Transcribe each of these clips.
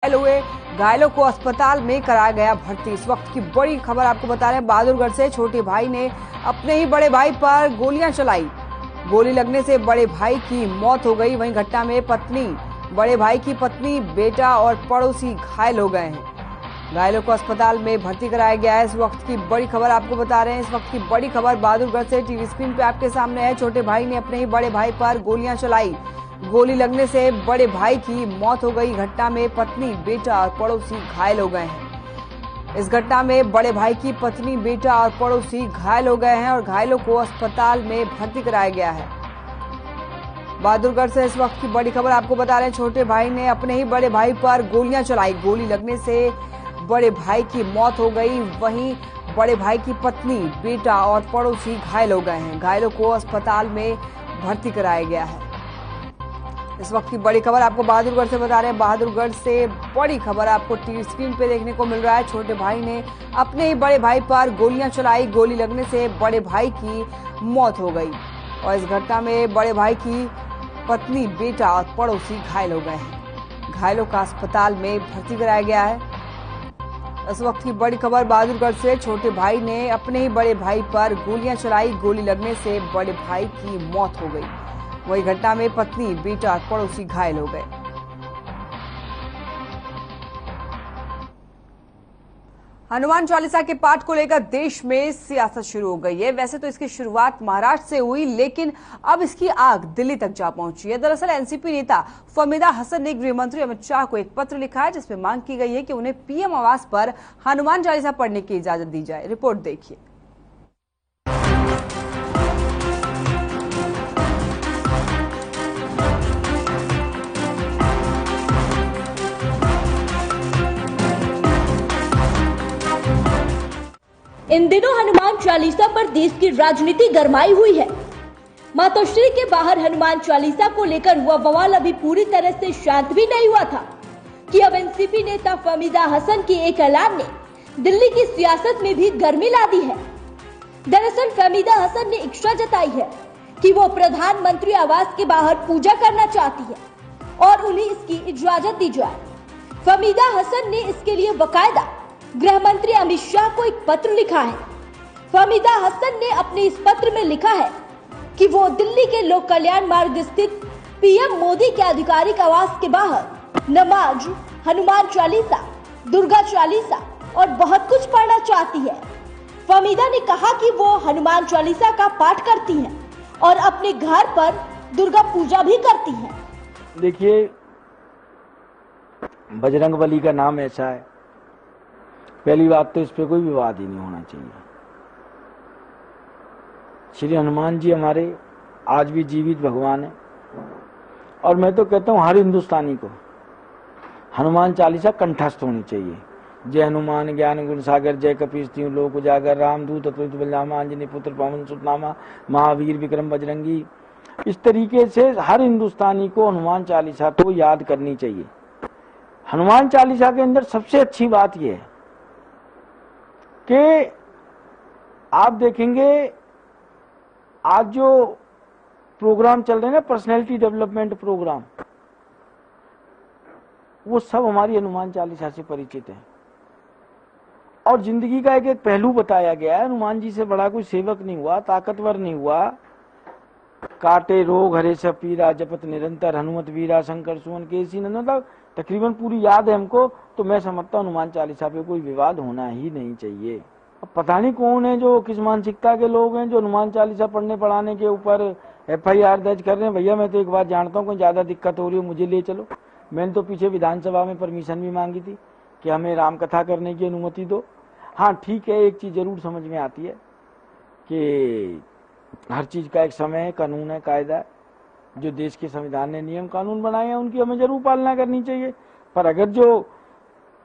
घायल हुए घायलों को अस्पताल में कराया गया भर्ती। इस वक्त की बड़ी खबर आपको बता रहे हैं बहादुरगढ़ से। छोटे भाई ने अपने ही बड़े भाई पर गोलियां चलाई। गोली लगने से बड़े भाई की मौत हो गई। वहीं घटना में बड़े भाई की पत्नी, बेटा और पड़ोसी घायल हो गए हैं। घायलों को अस्पताल में भर्ती कराया गया है। इस वक्त की बड़ी खबर आपको बता रहे हैं। इस वक्त की बड़ी खबर बहादुरगढ़ से टीवी स्क्रीन पे आपके सामने है। छोटे भाई ने अपने ही बड़े भाई पर गोलियां चलाई। गोली लगने से बड़े भाई की मौत हो गई। घटना में पत्नी, बेटा और पड़ोसी घायल हो गए हैं। इस घटना में बड़े भाई की पत्नी, बेटा और पड़ोसी घायल हो गए हैं और घायलों को अस्पताल में भर्ती कराया गया है। बहादुरगढ़ से इस वक्त की बड़ी खबर आपको बता रहे हैं। छोटे भाई ने अपने ही बड़े भाई पर गोलियां चलाई। गोली लगने से बड़े भाई की मौत हो गई। वहीं बड़े भाई की पत्नी, बेटा और पड़ोसी घायल हो गए हैं। घायलों को अस्पताल में भर्ती कराया गया है। इस वक्त की बड़ी खबर आपको बहादुरगढ़ से बता रहे हैं। बहादुरगढ़ से बड़ी खबर आपको टीवी स्क्रीन पे देखने को मिल रहा है। छोटे भाई ने अपने ही बड़े भाई पर गोलियां चलाई। गोली लगने से बड़े भाई की मौत हो गई और इस घटना में बड़े भाई की पत्नी, बेटा और पड़ोसी घायल हो गए हैं। घायलों का अस्पताल में भर्ती कराया गया है। इस वक्त की बड़ी खबर बहादुरगढ़ से। छोटे भाई ने अपने ही बड़े भाई पर गोलियां चलाई। गोली लगने से बड़े भाई की मौत हो गई। वही घटना में पत्नी, बेटा और पड़ोसी घायल हो गए। हनुमान चालीसा के पाठ को लेकर देश में सियासत शुरू हो गई है। वैसे तो इसकी शुरुआत महाराष्ट्र से हुई, लेकिन अब इसकी आग दिल्ली तक जा पहुंची है। दरअसल एनसीपी नेता फहमीदा हसन ने गृह मंत्री अमित शाह को एक पत्र लिखा है, जिसमें मांग की गई है कि उन्हें पीएम आवास पर हनुमान चालीसा पढ़ने की इजाजत दी जाए। रिपोर्ट देखिए। इन दिनों हनुमान चालीसा पर देश की राजनीति गरमाई हुई है। मातोश्री के बाहर हनुमान चालीसा को लेकर हुआ बवाल अभी पूरी तरह से शांत भी नहीं हुआ था कि अब एनसीपी नेता फहमीदा हसन के एक ऐलान ने दिल्ली की सियासत में भी गर्मी ला दी है। दरअसल फहमीदा हसन ने इच्छा जताई है कि वो प्रधानमंत्री आवास के बाहर पूजा करना चाहती है और उन्हें इसकी इजाजत दी जाए। फहमीदा हसन ने इसके लिए बाकायदा गृह मंत्री अमित शाह को एक पत्र लिखा है। फहमीदा हसन ने अपने इस पत्र में लिखा है कि वो दिल्ली के लोक कल्याण मार्ग स्थित पीएम मोदी के आधिकारिक आवास के बाहर नमाज, हनुमान चालीसा, दुर्गा चालीसा और बहुत कुछ पढ़ना चाहती है। फहमीदा ने कहा कि वो हनुमान चालीसा का पाठ करती हैं और अपने घर पर दुर्गा पूजा भी करती हैं। देखिए, बजरंगबली का नाम ऐसा है, पहली बात तो इस पे कोई विवाद ही नहीं होना चाहिए। श्री हनुमान जी हमारे आज भी जीवित भगवान है और मैं तो कहता हूँ हर हिंदुस्तानी को हनुमान चालीसा कंठस्थ होनी चाहिए। जय हनुमान ज्ञान गुण सागर, जय कपीस तिहुँ लोक उजागर, रामदूत अतुलित बलधामा, आंजनी पुत्र पवन सुत नामा, महावीर विक्रम बजरंगी। इस तरीके से हर हिंदुस्तानी को हनुमान चालीसा तो याद करनी चाहिए। हनुमान चालीसा के अंदर सबसे अच्छी बात यह है कि आप देखेंगे आज जो प्रोग्राम चल रहे हैं ना, पर्सनैलिटी डेवलपमेंट प्रोग्राम, वो सब हमारी हनुमान चालीसा से परिचित है और जिंदगी का एक एक पहलू बताया गया है। हनुमान जी से बड़ा कोई सेवक नहीं हुआ, ताकतवर नहीं हुआ। काटे रोग हरे सब पीरा, जपत निरंतर हनुमत वीरा, शंकर सुवन केसी नंदन। तकरीबन पूरी याद है हमको, तो मैं समझता हूँ हनुमान चालीसा पे कोई विवाद होना ही नहीं चाहिए। अब पता नहीं कौन है जो किस मानसिकता के लोग हैं जो हनुमान चालीसा पढ़ने पढ़ाने के ऊपर FIR दर्ज कर रहे हैं। भैया, मैं तो एक बात जानता हूँ, कोई ज्यादा दिक्कत हो रही हो मुझे ले चलो। मैंने तो पीछे विधानसभा में परमिशन भी मांगी थी कि हमें राम कथा करने की अनुमति दो। हाँ ठीक है, एक चीज जरूर समझ में आती है कि हर चीज का एक समय है, कानून है, कायदा है। जो देश के संविधान ने नियम कानून बनाए हैं उनकी हमें जरूर पालना करनी चाहिए। पर अगर जो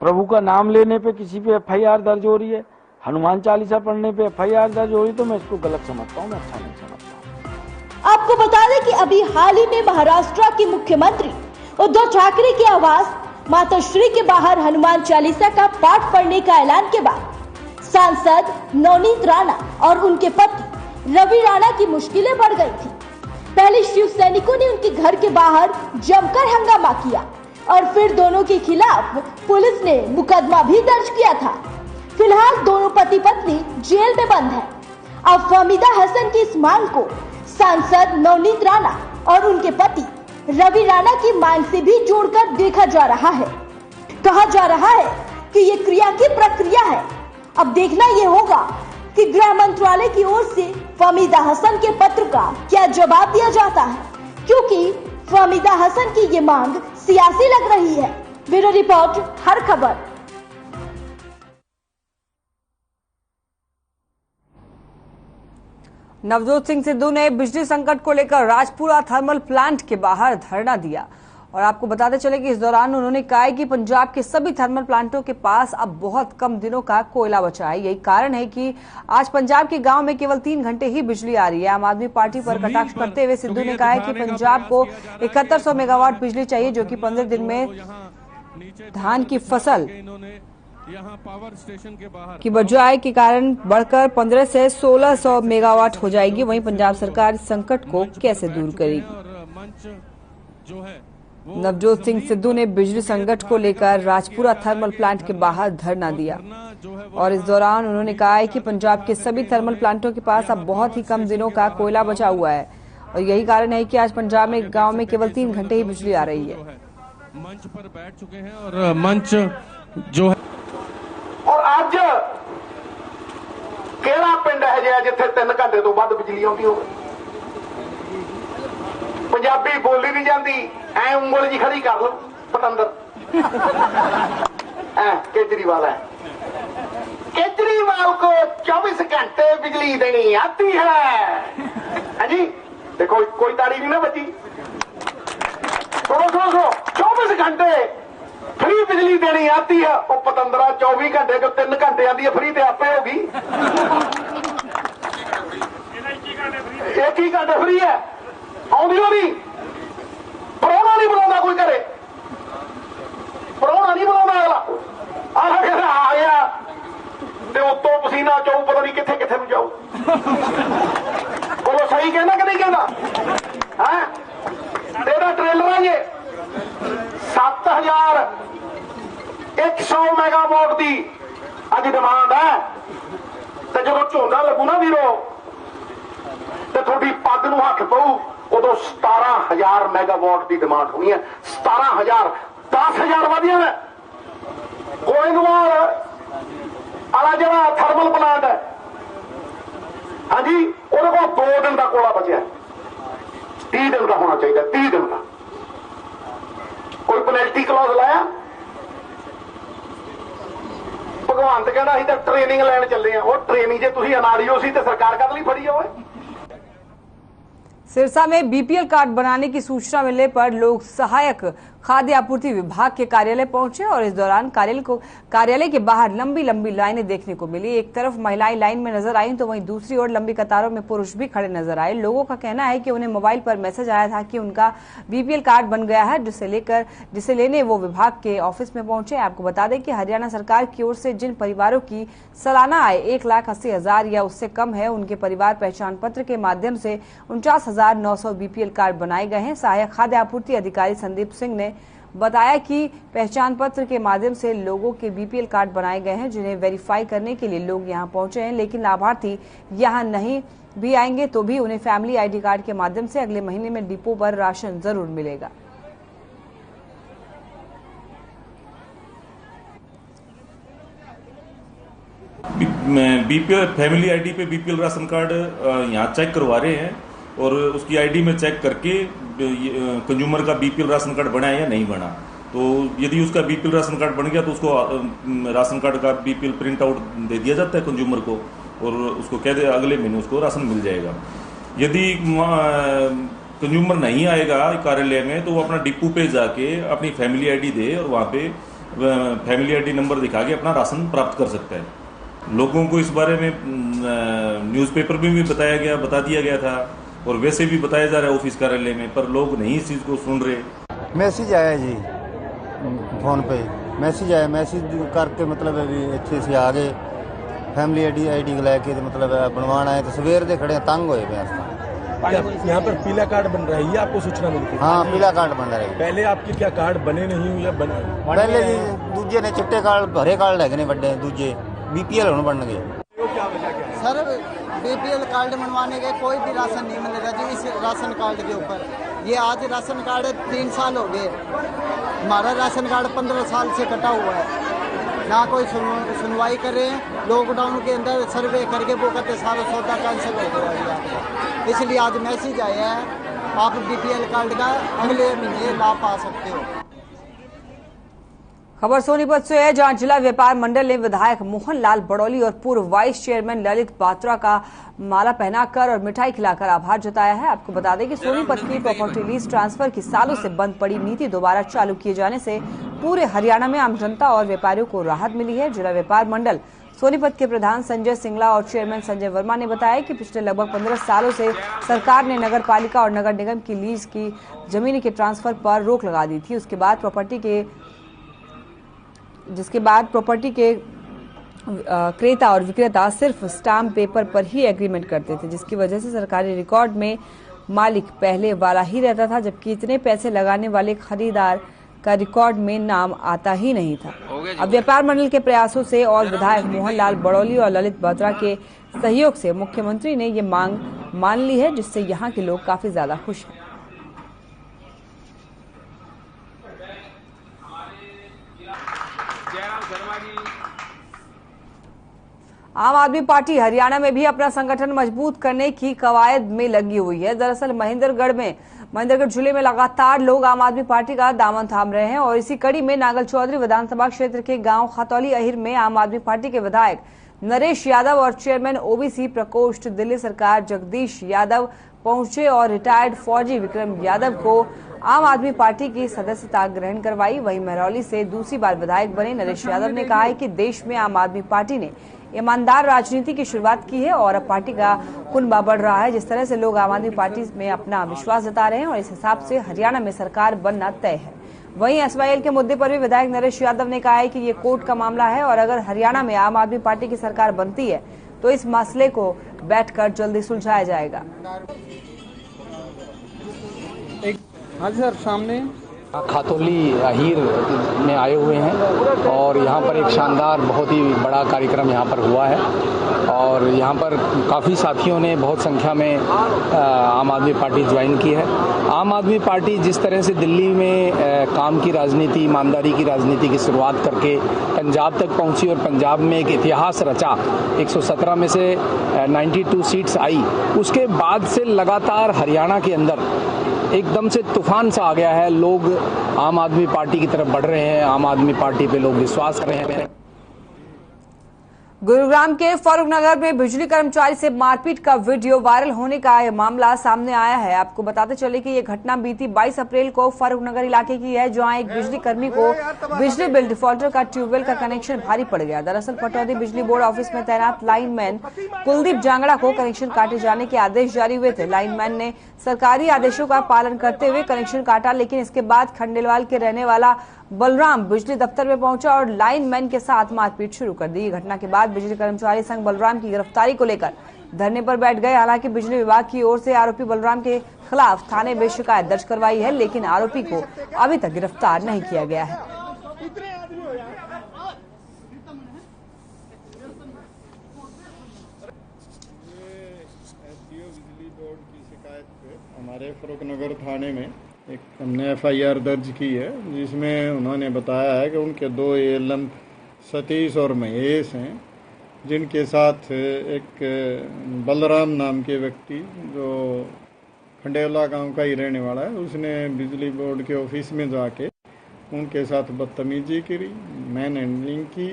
प्रभु का नाम लेने पे किसी पे FIR दर्ज हो रही है, हनुमान चालीसा पढ़ने पे FIR दर्ज हो रही है, तो मैं इसको गलत समझता हूँ, मैं अच्छा नहीं समझता। आपको बता दें कि अभी हाल ही में महाराष्ट्र के मुख्यमंत्री उद्धव ठाकरे के आवास मातोश्री के बाहर हनुमान चालीसा का पाठ पढ़ने का ऐलान के बाद सांसद नवनीत राणा और उनके पति रवि राणा की मुश्किलें बढ़ गई थी। पहले शिव सैनिकों ने उनके घर के बाहर जमकर हंगामा किया, और फिर दोनों के खिलाफ पुलिस ने मुकदमा भी दर्ज किया था। फिलहाल दोनों पति पत्नी जेल में बंद है। अब फहमीदा हसन की इस मांग को सांसद नवनीत राणा और उनके पति रवि राणा की मांग से भी जोड़कर देखा जा रहा है। कहा जा रहा है कि ये क्रिया की प्रक्रिया है। अब देखना ये होगा कि गृह मंत्रालय की ओर से फहमीदा हसन के पत्र का क्या जवाब दिया जाता है, क्योंकि फहमीदा हसन की ये मांग सियासी लग रही है। ब्यूरो रिपोर्ट, हर खबर। नवजोत सिंह सिद्धू ने बिजली संकट को लेकर राजपुरा थर्मल प्लांट के बाहर धरना दिया और आपको बताते चले कि इस दौरान उन्होंने कहा कि पंजाब के सभी थर्मल प्लांटों के पास अब बहुत कम दिनों का कोयला बचा है। यही कारण है कि आज पंजाब के गांव में केवल 3 घंटे ही बिजली आ रही है। आम आदमी पार्टी पर कटाक्ष करते हुए सिद्धू ने कहा है कि पंजाब को 7100 मेगावाट बिजली चाहिए, जो कि 15 दिन में धान की फसल यहाँ पावर स्टेशन के बाहर की बजाय के कारण बढ़कर 15 से 1600 मेगावाट हो जाएगी। वहीं पंजाब सरकार इस संकट को कैसे दूर करेगी। मंच जो है नवजोत सिंह सिद्धू ने बिजली संकट को लेकर राजपुरा थर्मल प्लांट के बाहर धरना दिया और इस दौरान उन्होंने कहा है कि पंजाब के सभी थर्मल प्लांटों के पास अब बहुत ही कम दिनों का कोयला बचा हुआ है और यही कारण है कि आज पंजाब में गांव में केवल 3 घंटे ही बिजली आ रही है। मंच पर बैठ चुके हैं और मंच जो है और ਅੱਜ ਕਿਹੜਾ ਪਿੰਡ ਹੈ ਜਿਹਾ ਜਿੱਥੇ 3 ਘੰਟੇ ਤੋਂ ਵੱਧ ਬਿਜਲੀ ਆਉਂਦੀ ਹੋਵੇ। ਪੰਜਾਬੀ ਬੋਲੀ ਨਹੀਂ ਜਾਂਦੀ, ਐ ਉਂਗਲ ਜੀ ਖੜੀ ਕਰ ਲਓ ਪਤੰਦਰ। केजरीवाल है, केजरीवाल को 24 घंटे बिजली देनी आती है जी। देखो कोई ताड़ी नहीं ना बची। सुनो 24 घंटे फ्री बिजली देनी आती है। वो पतंदरा 24 घंटे जो 3 घंटे आती है फ्री तो आपे होगी। एक ही घंटे फ्री है, आउंदी नहीं। परौना नहीं बुलाता कोई करे, परौना नहीं बुलाता अगला आ गया ते उत्तों पसीना चौ पता नहीं किथे किथे नूं जाऊ। बोलो सही कहना कि नहीं कहना है? तेरा ट्रेलर है ये 7100 मेगावाट की अज डिमांड है। तो जो झोना लगू ना वीरो तो थोड़ी पग नूं हथ पऊ, उदों 17000 मेगावाट की डिमांड होनी है। 17000 10,000 वधिया है। गोइंदवाल आला जरा थर्मल प्लांट है हाँ जी, वो 2 दिन का कोला बचा। 30 दिन का होना चाहिए, 30 दिन का। कोई पेनल्टी क्लॉज लाया? भगवंत कहना असीं तां ट्रेनिंग लैण चले हैं। वो ट्रेनिंग जे तुसीं अनाड़ियो सी ते सरकार कद लई फड़ी होए। सिरसा में बीपीएल कार्ड बनाने की सूचना मिलने पर लोग सहायक खाद्य आपूर्ति विभाग के कार्यालय पहुंचे और इस दौरान कार्यालय के बाहर लंबी लंबी लाइनें देखने को मिली। एक तरफ महिलाएं लाइन में नजर आईं तो वहीं दूसरी ओर लंबी कतारों में पुरुष भी खड़े नजर आए। लोगों का कहना है कि उन्हें मोबाइल पर मैसेज आया था कि उनका बीपीएल कार्ड बन गया है, जिसे लेने वो विभाग के ऑफिस में पहुंचे। आपको बता दें कि हरियाणा सरकार की ओर से जिन परिवारों की सालाना आय 1,80,000 या उससे कम है, उनके परिवार पहचान पत्र के माध्यम से 49,900 बीपीएल कार्ड बनाए गए हैं। सहायक खाद्य आपूर्ति अधिकारी संदीप सिंह ने बताया कि पहचान पत्र के माध्यम से लोगों के बीपीएल कार्ड बनाए गए हैं, जिन्हें वेरीफाई करने के लिए लोग यहां पहुंचे हैं। लेकिन लाभार्थी यहां नहीं भी आएंगे तो भी उन्हें फैमिली आईडी कार्ड के माध्यम से अगले महीने में डिपो पर राशन जरूर मिलेगा। बीपीएल फैमिली आईडी पे बीपीएल राशन कार्ड यहाँ चेक करवा रहे हैं और उसकी आईडी में चेक करके कंज्यूमर का बीपीएल राशन कार्ड बना है या नहीं बना। तो यदि उसका बीपीएल राशन कार्ड बन गया तो उसको राशन कार्ड का बीपीएल प्रिंट आउट दे दिया जाता है कंज्यूमर को और उसको कह दे अगले महीने उसको राशन मिल जाएगा। यदि कंज्यूमर नहीं आएगा कार्यालय में तो वो अपना डिपो पे जाके अपनी फैमिली आईडी दे और वहाँ पे फैमिली आईडी नंबर दिखा के अपना राशन प्राप्त कर सकता है। लोगों को इस बारे में न्यूज़पेपर में भी बता दिया गया था और वैसे भी बताया जा रहा है ऑफिस कार्यालय में, पर लोग नहीं इस चीज़ को सुन रहे। मैसेज आया जी फोन पे, मैसेज आया, मैसेज करके मतलब अभी इतने से आ गए फैमिली आईडी लैके मतलब बनवाना है। तो सवेर दे खड़े तंग होए पे यहाँ पर पीला कार्ड बन रहा है, ये आपको सूचना मिली थी? हाँ, पीला कार्ड बन रहा है। पहले आपके क्या कार्ड बने नहीं हुए या बने? पहले दूजे ने चिट्टे कार्ड हरे कार्ड लगे बड़े, दूजे बीपीएल होने बन गए। सर बीपीएल कार्ड बनवाने के कोई भी राशन नहीं मिलेगा जी इस राशन कार्ड के ऊपर। ये आज राशन कार्ड 3 साल हो गए, हमारा राशन कार्ड 15 साल से कटा हुआ है, ना कोई सुनवाई करे। लॉकडाउन के अंदर सर्वे करके वो कहते सारा सौदा कैंसिल हो गया, इसलिए आज मैसेज आया है आप बीपीएल कार्ड का अगले महीने लाभ पा सकते हो। खबर सोनीपत से है, जहां जिला व्यापार मंडल ने विधायक मोहनलाल बड़ौली और पूर्व वाइस चेयरमैन ललित बात्रा का माला पहनाकर और मिठाई खिलाकर आभार जताया है। आपको बता दें कि सोनीपत की प्रॉपर्टी लीज ट्रांसफर की सालों से बंद पड़ी नीति दोबारा चालू किए जाने से पूरे हरियाणा में आम जनता और व्यापारियों को राहत मिली है। जिला व्यापार मंडल सोनीपत के प्रधान संजय सिंगला और चेयरमैन संजय वर्मा ने बताया कि पिछले लगभग 15 सालों से सरकार ने नगर पालिका और नगर निगम की लीज की जमीन के ट्रांसफर पर रोक लगा दी थी। जिसके बाद प्रॉपर्टी के क्रेता और विक्रेता सिर्फ स्टाम्प पेपर पर ही एग्रीमेंट करते थे, जिसकी वजह से सरकारी रिकॉर्ड में मालिक पहले वाला ही रहता था, जबकि इतने पैसे लगाने वाले खरीदार का रिकॉर्ड में नाम आता ही नहीं था। अब व्यापार मंडल के प्रयासों से और विधायक मोहनलाल बड़ौली और ललित बात्रा के सहयोग से मुख्यमंत्री ने ये मांग मान ली है, जिससे यहाँ के लोग काफी ज्यादा खुश हैं। आम आदमी पार्टी हरियाणा में भी अपना संगठन मजबूत करने की कवायद में लगी हुई है। दरअसल महेंद्रगढ़ जिले में लगातार लोग आम आदमी पार्टी का दामन थाम रहे हैं और इसी कड़ी में नागल चौधरी विधानसभा क्षेत्र के गांव खतौली अहिर में आम आदमी पार्टी के विधायक नरेश यादव और चेयरमैन ओबीसी प्रकोष्ठ दिल्ली सरकार जगदीश यादव पहुंचे और रिटायर्ड फौजी विक्रम यादव को आम आदमी पार्टी की सदस्यता ग्रहण करवाई। वहीं महरौली से दूसरी बार विधायक बने नरेश यादव ने कहा है कि देश में आम आदमी पार्टी ने ईमानदार राजनीति की शुरुआत की है और अब पार्टी का कुनबा बढ़ रहा है। जिस तरह से लोग आम आदमी पार्टी में अपना विश्वास जता रहे हैं और इस हिसाब से हरियाणा में सरकार बनना तय है। वहीं एसवाईएल के मुद्दे पर भी विधायक नरेश यादव ने कहा है कि ये कोर्ट का मामला है और अगर हरियाणा में आम आदमी पार्टी की सरकार बनती है तो इस मसले को बैठकर जल्दी सुलझाया जाएगा। हाँ सर, सामने खतौली अहीर में आए हुए हैं और यहाँ पर एक शानदार बहुत ही बड़ा कार्यक्रम यहाँ पर हुआ है और यहाँ पर काफ़ी साथियों ने बहुत संख्या में आम आदमी पार्टी ज्वाइन की है। आम आदमी पार्टी जिस तरह से दिल्ली में काम की राजनीति, ईमानदारी की राजनीति की शुरुआत करके पंजाब तक पहुँची और पंजाब में एक इतिहास रचा, 117 में से 92 सीट्स आई, उसके बाद से लगातार हरियाणा के अंदर एकदम से तूफान सा आ गया है। लोग आम आदमी पार्टी की तरफ बढ़ रहे हैं, आम आदमी पार्टी पे लोग विश्वास कर रहे हैं। गुरुग्राम के फारूक नगर में बिजली कर्मचारी से मारपीट का वीडियो वायरल होने का मामला सामने आया है। आपको बताते चले कि ये घटना बीती 22 अप्रैल को फारूक नगर इलाके की है, जहां एक बिजली कर्मी को बिजली बिल डिफॉल्टर का ट्यूबवेल का कनेक्शन भारी पड़ गया। दरअसल पटौदी बिजली बोर्ड ऑफिस में तैनात लाइनमैन कुलदीप जांगड़ा को कनेक्शन काटे जाने के आदेश जारी हुए थे। लाइनमैन ने सरकारी आदेशों का पालन करते हुए कनेक्शन काटा, लेकिन इसके बाद खंडेलवाल के रहने वाला बलराम बिजली दफ्तर में पहुंचा और लाइनमैन के साथ मारपीट शुरू कर दी। घटना के बाद बिजली कर्मचारी संघ बलराम की गिरफ्तारी को लेकर धरने पर बैठ गए। हालांकि बिजली विभाग की ओर से आरोपी बलराम के खिलाफ थाने में शिकायत दर्ज करवाई है, लेकिन आरोपी को अभी तक गिरफ्तार नहीं किया गया है। बिजली बोर्ड की शिकायत पे हमारे फारूक नगर थाने में एक हमने एफआईआर दर्ज की है, जिसमें उन्होंने बताया है कि उनके 2 एएलएम सतीश और महेश हैं, जिनके साथ एक बलराम नाम के व्यक्ति जो खंडेला गांव का ही रहने वाला है, उसने बिजली बोर्ड के ऑफिस में जाके उनके साथ बदतमीजी करी, मैन हैंडलिंग की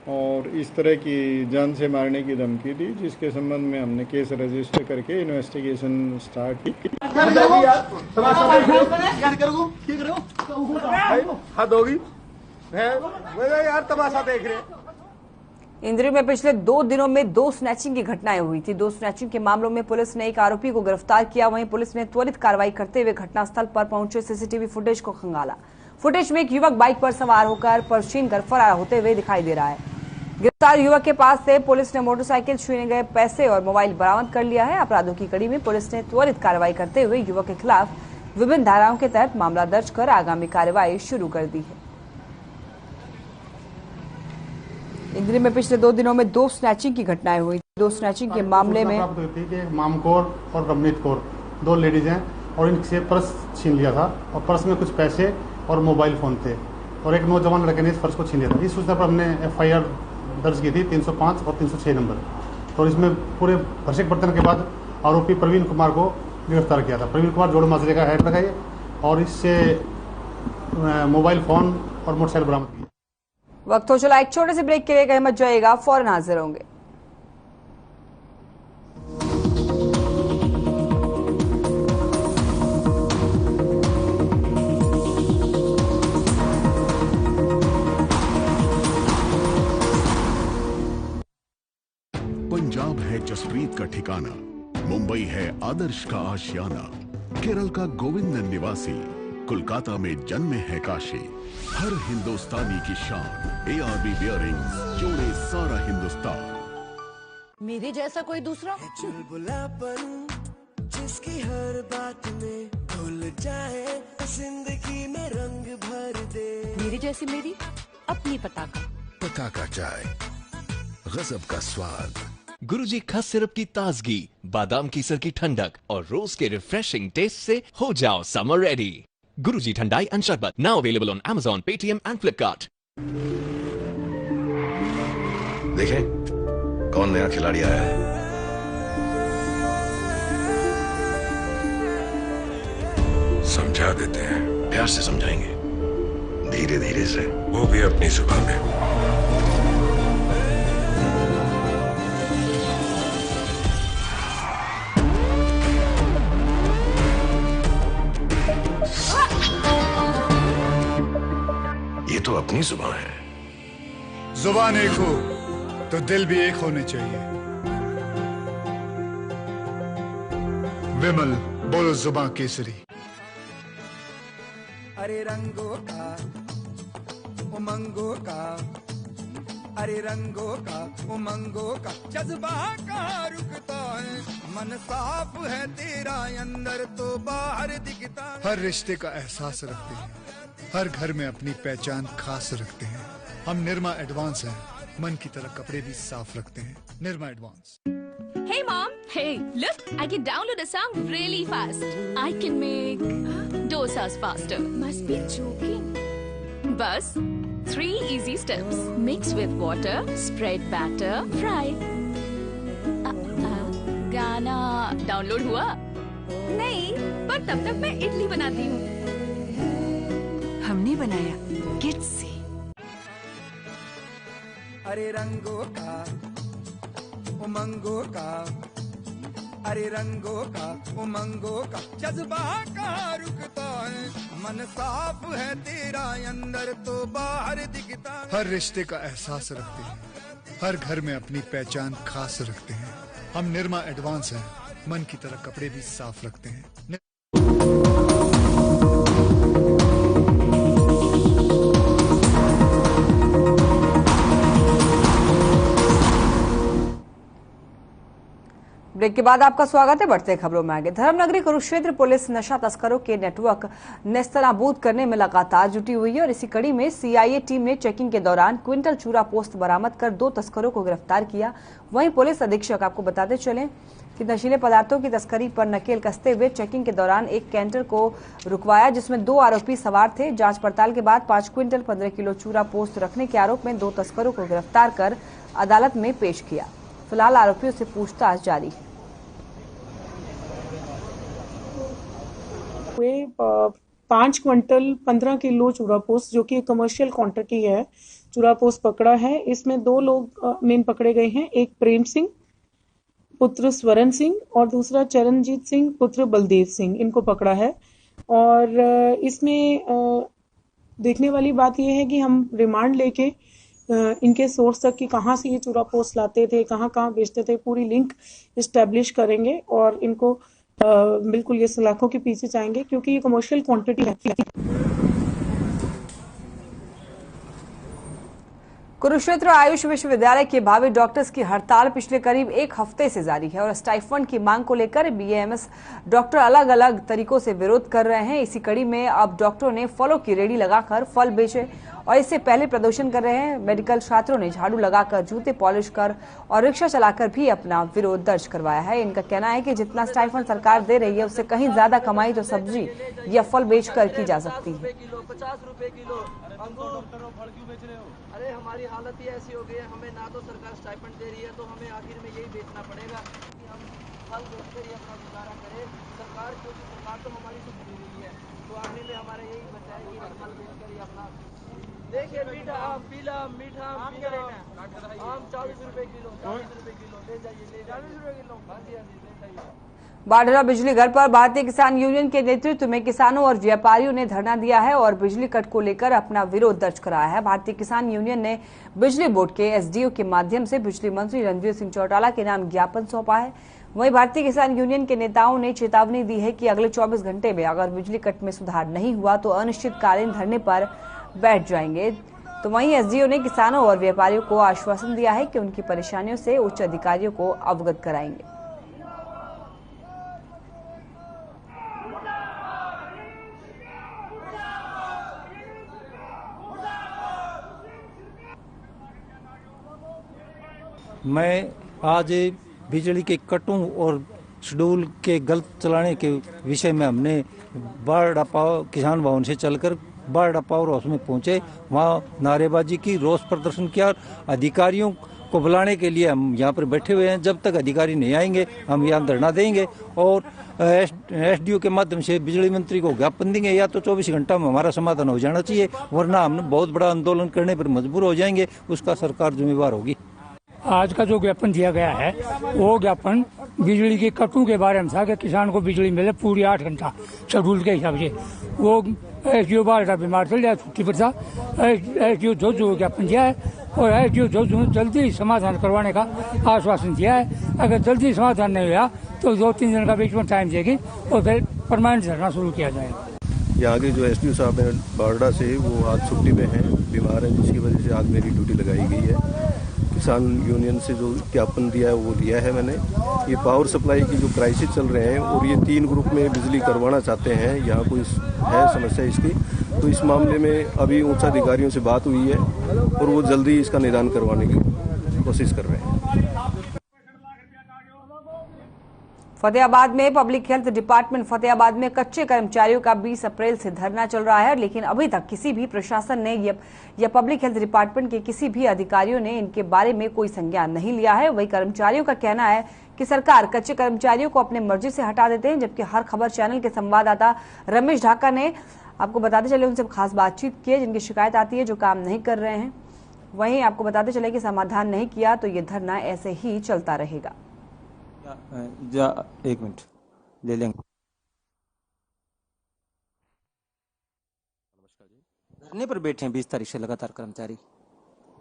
और इस तरह की जान से मारने की धमकी दी, जिसके संबंध में हमने केस रजिस्टर करके इन्वेस्टिगेशन स्टार्ट की। इंद्री में पिछले 2 दिनों में 2 स्नैचिंग की घटनाएं हुई थी। 2 स्नैचिंग के मामलों में पुलिस ने एक आरोपी को गिरफ्तार किया। वहीं पुलिस ने त्वरित कार्रवाई करते हुए घटनास्थल पर पहुंचे सीसीटीवी फुटेज को खंगाला। फुटेज में एक युवक बाइक पर सवार होकर पर्स छीनकर फरार होते हुए दिखाई दे रहा है। गिरफ्तार युवक के पास से पुलिस ने मोटरसाइकिल, छीने गए पैसे और मोबाइल बरामद कर लिया है। अपराधों की कड़ी में पुलिस ने त्वरित कार्रवाई करते हुए युवक के खिलाफ विभिन्न धाराओं के तहत मामला दर्ज कर आगामी कार्रवाई शुरू कर दी है। इंद्री में पिछले 2 दिनों में 2 स्नैचिंग की घटनाएं हुई। 2 स्नैचिंग के मामले में मामकौर और रमनीत कौर 2 लेडीज हैं और इनसे पर्स छीन लिया था और पर्स में कुछ पैसे और मोबाइल फोन थे और एक नौजवान लड़के ने इस पर्स को छीन लिया था। इस सूचना पर हमने FIR दर्ज की थी 305 और 306 नंबर। तो इसमें पूरे भरसक बर्तन के बाद आरोपी प्रवीण कुमार को गिरफ्तार किया था। प्रवीण कुमार जोड़ माजरे का हेड लगाए और इससे मोबाइल फोन और मोटरसाइकिल बरामद किया। वक्त हो चला एक छोटे से ब्रेक के लिए, कहीं मत जाइएगा, फौरन हाजिर होंगे। पंजाब है जसप्रीत का ठिकाना, मुंबई है आदर्श का आशियाना, केरल का गोविंद निवासी, कोलकाता में जन्मे है काशी। हर हिंदुस्तानी की शान ARB बियरिंग्स जोड़े सारा हिंदुस्तान। मेरे जैसा कोई दूसरा चुलबुलापन जिसकी हर बात में भूल जाए, जिंदगी में रंग भर दे। मेरी जैसी मेरी अपनी पताका चाय, गजब का स्वाद। गुरुजी खस सिरप की ताजगी, बादाम कीसर की ठंडक और रोज के रिफ्रेशिंग टेस्ट से हो जाओ summer ready. Guruji thandai and sharbat, now available on Amazon, Paytm and Flipkart। देखें कौन नया खिलाड़ी आया है। समझा देते हैं, प्यार से समझाएंगे, धीरे धीरे से, वो भी अपनी जुबान में। ये तो अपनी जुबान है। जुबान एक हो तो दिल भी एक होने चाहिए। विमल बोलो जुबान केसरी। अरे रंगों का उमंगों का, अरे रंगों का उमंगों का जज्बा कहाँ रुकता है। मन साफ है तेरा अंदर तो बाहर दिखता है। हर रिश्ते का एहसास रखते हैं, हर घर में अपनी पहचान खास रखते हैं। हम निर्मा एडवांस हैं, मन की तरह कपड़े भी साफ रखते हैं। Nirma advance. Hey mom, hey, look, I can download a song really fast. I can make dosas faster. Must be joking. Bus, 3 easy steps. Mix with water, spread batter, fry. गाना डाउनलोड हुआ? नहीं, पर तब तक मैं इडली बनाती हूँ। हमने बनाया किड्स से। अरे रंगों का उमंगों का, अरे रंगों का उमंगों का जज्बा कहाँ रुकता है। मन साफ है तेरा अंदर तो बाहर दिखता है। हर रिश्ते का एहसास रखते हैं, हर घर में अपनी पहचान खास रखते हैं। हम निर्मा एडवांस हैं, मन की तरह कपड़े भी साफ रखते हैं। ब्रेक के बाद आपका स्वागत है। बढ़ते खबरों में आगे। धर्मनगरी कुरुक्षेत्र पुलिस नशा तस्करों के नेटवर्क नेस्तनाबूद करने में लगातार जुटी हुई है और इसी कड़ी में CIA टीम ने चेकिंग के दौरान क्विंटल चूरा पोस्त बरामद कर 2 तस्करों को गिरफ्तार किया। वहीं पुलिस अधीक्षक आपको बताते चले कि नशीले पदार्थों की तस्करी पर नकेल कसते हुए चेकिंग के दौरान एक कैंटर को रुकवाया जिसमें 2 आरोपी सवार थे। जांच पड़ताल के बाद 5 क्विंटल 15 किलो चूरा पोस्त रखने के आरोप में 2 तस्करों को गिरफ्तार कर अदालत में पेश किया। फिलहाल आरोपियों से पूछताछ जारी है। 5 क्विंटल 15 किलो चूरा पोस्ट जो कि कमर्शियल क्वांटिटी है चूरा पोस्ट पकड़ा है। इसमें 2 लोग मेन पकड़े गए हैं, एक प्रेम सिंह पुत्र स्वरण सिंह और दूसरा चरणजीत सिंह पुत्र बलदेव सिंह, इनको पकड़ा है। और इसमें देखने वाली बात यह है कि हम रिमांड लेके इनके सोर्स तक कि कहाँ से ये चूरा पोस्ट लाते थे, कहाँ कहाँ बेचते थे, पूरी लिंक इस्टेब्लिश करेंगे और इनको बिल्कुल ये सलाखों के पीछे जाएंगे क्योंकि ये कमर्शियल क्वांटिटी है। कुरुक्षेत्र आयुष विश्वविद्यालय के भावी डॉक्टर्स की हड़ताल पिछले करीब एक हफ्ते से जारी है और स्टाइफंड की मांग को लेकर बीएएमएस डॉक्टर अलग अलग तरीकों से विरोध कर रहे हैं। इसी कड़ी में अब डॉक्टरों ने फलों की रेडी लगाकर फल बेचे और इससे पहले प्रदर्शन कर रहे हैं। मेडिकल छात्रों ने झाड़ू लगाकर, जूते पॉलिश कर और रिक्शा चलाकर भी अपना विरोध दर्ज करवाया है। इनका कहना है कि जितना स्टाइफंड सरकार दे रही है उससे कहीं ज्यादा कमाई तो सब्जी या फल बेचकर की जा सकती है। 50 रुपए किलो अरे हमारी हालत ही ऐसी हो गई है, हमें ना तो सरकार स्टाइपेंड दे रही है तो हमें आखिर में यही बेचना पड़ेगा कि हम फल बेचकर ही अपना गुजारा करें। सरकार क्योंकि सरकार तो हमारी सुन रही है, तो आखिर में हमारा यही बचा है कि फल बेचकर ही अपना। देखिए मीठा आम, पीला मीठा आम 40 रुपए किलो, 40 रुपए किलो ले जाइए, 40 रुपए किलो। हाँ जी ले जाइए। बाढ़रा बिजली घर पर भारतीय किसान यूनियन के नेतृत्व में किसानों और व्यापारियों ने धरना दिया है और बिजली कट को लेकर अपना विरोध दर्ज कराया है। भारतीय किसान यूनियन ने बिजली बोर्ड के एसडीओ के माध्यम से बिजली मंत्री रणजीत सिंह चौटाला के नाम ज्ञापन सौंपा है। वहीं भारतीय किसान यूनियन के नेताओं ने चेतावनी दी है कि अगले 24 घंटे में अगर बिजली कट में सुधार नहीं हुआ तो अनिश्चितकालीन धरने पर बैठ जाएंगे। तो वहीं एसडीओ ने किसानों और व्यापारियों को आश्वासन दिया है कि उनकी परेशानियों से उच्च अधिकारियों को अवगत कराएंगे। मैं आज बिजली के कटों और शेड्यूल के गलत चलाने के विषय में हमने बाढ़ पावर किसान भवन से चलकर बाढ़ पावर हाउस में पहुंचे। वहां नारेबाजी की, रोष प्रदर्शन किया। अधिकारियों को बुलाने के लिए हम यहां पर बैठे हुए हैं। जब तक अधिकारी नहीं आएंगे हम यहां धरना देंगे और एसडीओ के माध्यम से बिजली मंत्री को ज्ञापन देंगे। या तो 24 घंटा में हमारा समाधान हो जाना चाहिए, वरना हम बहुत बड़ा आंदोलन करने पर मजबूर हो जाएंगे। उसका सरकार जिम्मेवार होगी। आज का जो ज्ञापन दिया गया है वो ज्ञापन बिजली के कटों के बारे में था कि किसान को बिजली मिले पूरी 8 घंटा शेड्यूल के हिसाब से। वो एसडीओ बाढ़ बीमार चल जाए, छुट्टी पर था। एसडीओ जो ज्ञापन दिया है और एसडीओ जो जल्दी समाधान करवाने का आश्वासन दिया है। अगर जल्दी समाधान नहीं हुआ तो 2-3 दिन का बीच में टाइम देगी और फिर परमानेंट धरना शुरू किया जाएगा। यहाँ के जो एसडीओ साहब हैं बाढ़ा से, वो आज छुट्टी पे हैं, बीमार हैं, जिसकी वजह से आज मेरी ड्यूटी लगाई गई है। किसान यूनियन से जो ज्ञापन दिया है वो लिया है मैंने। ये पावर सप्लाई की जो क्राइसिस चल रहे हैं और ये 3 ग्रुप में बिजली करवाना चाहते हैं, यहाँ कोई है समस्या इसकी, तो इस मामले में अभी उच्च अधिकारियों से बात हुई है और वो जल्दी इसका निदान करवाने की कोशिश कर रहे हैं। फतेहाबाद में पब्लिक हेल्थ डिपार्टमेंट फतेहाबाद में कच्चे कर्मचारियों का 20 अप्रैल से धरना चल रहा है, लेकिन अभी तक किसी भी प्रशासन ने या पब्लिक हेल्थ डिपार्टमेंट के किसी भी अधिकारियों ने इनके बारे में कोई संज्ञान नहीं लिया है। वही कर्मचारियों का कहना है कि सरकार कच्चे कर्मचारियों को अपने मर्जी से हटा देते हैं। जबकि हर खबर चैनल के संवाददाता रमेश ढाका ने आपको बताते चले उनसे खास बातचीत की है, जिनकी शिकायत आती है जो काम नहीं कर रहे हैं। वहीं आपको बताते चले कि समाधान नहीं किया तो ये धरना ऐसे ही चलता रहेगा। एक मिनट ले लेंगे। धरने पर बैठे हैं 20 तारीख से लगातार कर्मचारी,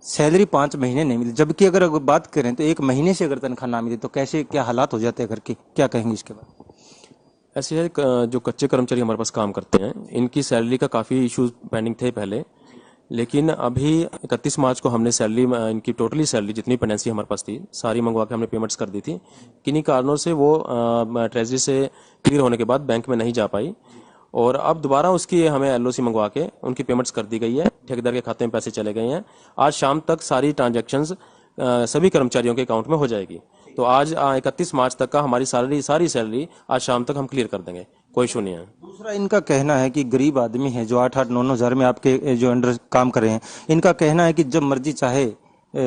सैलरी 5 महीने नहीं मिली। जबकि अगर बात करें तो 1 महीने से अगर तनख्वाह ना मिले तो कैसे क्या हालात हो जाते हैं घर के, क्या कहेंगे इसके बाद? ऐसे है जो कच्चे कर्मचारी हमारे पास काम करते हैं, इनकी सैलरी का काफ़ी इश्यूज पेंडिंग थे पहले, लेकिन अभी 31 मार्च को हमने सैलरी इनकी टोटली सैलरी जितनी पेंडेंसी हमारे पास थी सारी मंगवा के हमने पेमेंट्स कर दी थी। किन्हीं कारणों से वो ट्रेजरी से क्लियर होने के बाद बैंक में नहीं जा पाई और अब दोबारा उसकी हमें एलओसी मंगवा के उनकी पेमेंट्स कर दी गई है। ठेकेदार के खाते में पैसे चले गए हैं। आज शाम तक सारी ट्रांजैक्शंस सभी कर्मचारियों के अकाउंट में हो जाएगी। तो आज 31 मार्च तक का हमारी सारी सैलरी आज शाम तक हम क्लियर कर देंगे, कोई इशू नहीं है। दूसरा इनका कहना है कि गरीब आदमी है जो 8-8, 9-9 हज़ार में आपके जो अंडर काम कर रहे हैं, इनका कहना है कि जब मर्जी चाहे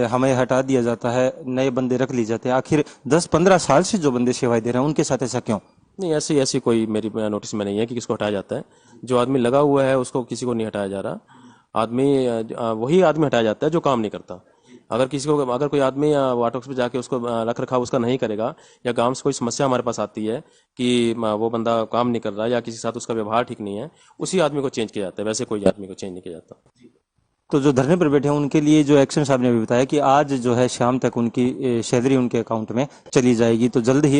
हमें हटा दिया जाता है, नए बंदे रख लिए जाते हैं। आखिर 10-15 साल से जो बंदे सेवाएं दे रहे हैं उनके साथ ऐसा क्यों? नहीं, ऐसी कोई मेरी नोटिस में नहीं है कि किसको हटाया जाता है। जो आदमी लगा हुआ है उसको किसी को नहीं हटाया जा रहा। वही आदमी हटाया जाता है जो काम नहीं करता। अगर कोई आदमी वाटर पे जाके उसको रख रखाव उसका नहीं करेगा या गांव से कोई समस्या हमारे पास आती है कि वो बंदा काम नहीं कर रहा या किसी के साथ उसका व्यवहार ठीक नहीं है, उसी आदमी को चेंज किया जाता है। वैसे कोई आदमी को चेंज नहीं किया जाता। तो जो धरने पर बैठे हैं उनके लिए जो एक्शन साहब ने भी बताया कि आज जो है शाम तक उनकी सैलरी उनके अकाउंट में चली जाएगी। तो जल्द ही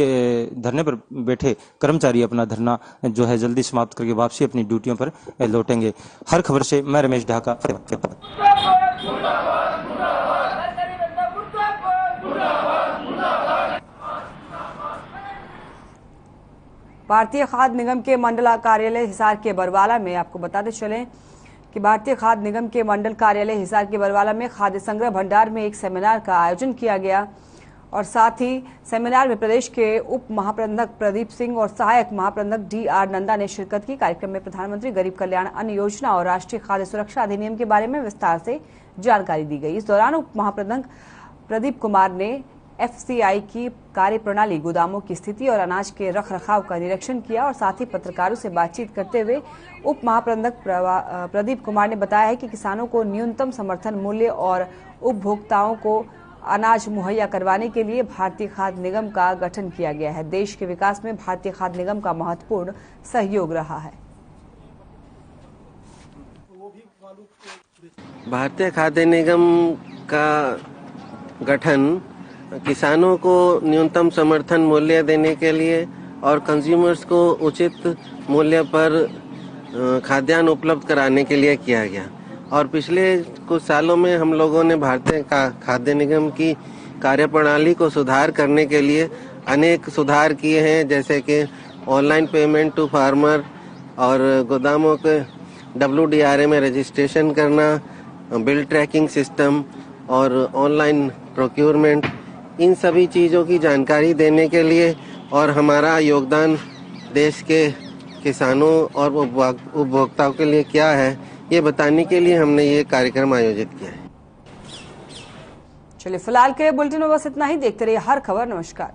धरने पर बैठे कर्मचारी अपना धरना जो है जल्दी समाप्त करके वापसी अपनी ड्यूटियों पर लौटेंगे। हर खबर से मैं रमेश ढाका। भारतीय खाद्य निगम के मंडल कार्यालय हिसार के बरवाला में आपको बताते चलें कि भारतीय खाद्य निगम के मंडल कार्यालय हिसार के बरवाला में खाद्य संग्रह भंडार में एक सेमिनार का आयोजन किया गया और साथ ही सेमिनार में प्रदेश के उप महाप्रबंधक प्रदीप सिंह और सहायक महाप्रबंधक DR नंदा ने शिरकत की। कार्यक्रम में प्रधानमंत्री गरीब कल्याण अन्न योजना और राष्ट्रीय खाद्य सुरक्षा अधिनियम के बारे में विस्तार से जानकारी दी गई। इस दौरान उप महाप्रबंधक प्रदीप कुमार ने FCI की कार्यप्रणाली, गोदामों की स्थिति और अनाज के रखरखाव का निरीक्षण किया और साथ ही पत्रकारों से बातचीत करते हुए उप महाप्रबंधक प्रदीप कुमार ने बताया है कि किसानों को न्यूनतम समर्थन मूल्य और उपभोक्ताओं को अनाज मुहैया करवाने के लिए भारतीय खाद्य निगम का गठन किया गया है। देश के विकास में भारतीय खाद्य निगम का महत्वपूर्ण सहयोग रहा है। भारतीय खाद्य निगम का गठन किसानों को न्यूनतम समर्थन मूल्य देने के लिए और कंज्यूमर्स को उचित मूल्य पर खाद्यान्न उपलब्ध कराने के लिए किया गया और पिछले कुछ सालों में हम लोगों ने भारतीय खाद्य निगम की कार्यप्रणाली को सुधार करने के लिए अनेक सुधार किए हैं, जैसे कि ऑनलाइन पेमेंट टू फार्मर और गोदामों के WDRA में रजिस्ट्रेशन करना, बिल ट्रैकिंग सिस्टम और ऑनलाइन प्रोक्योरमेंट, इन सभी चीज़ों की जानकारी देने के लिए और हमारा योगदान देश के किसानों और उपभोक्ताओं के लिए क्या है, ये बताने के लिए हमने ये कार्यक्रम आयोजित किया है। चलिए फिलहाल के बुलेटिन में बस इतना ही। देखते रहिए हर खबर। नमस्कार।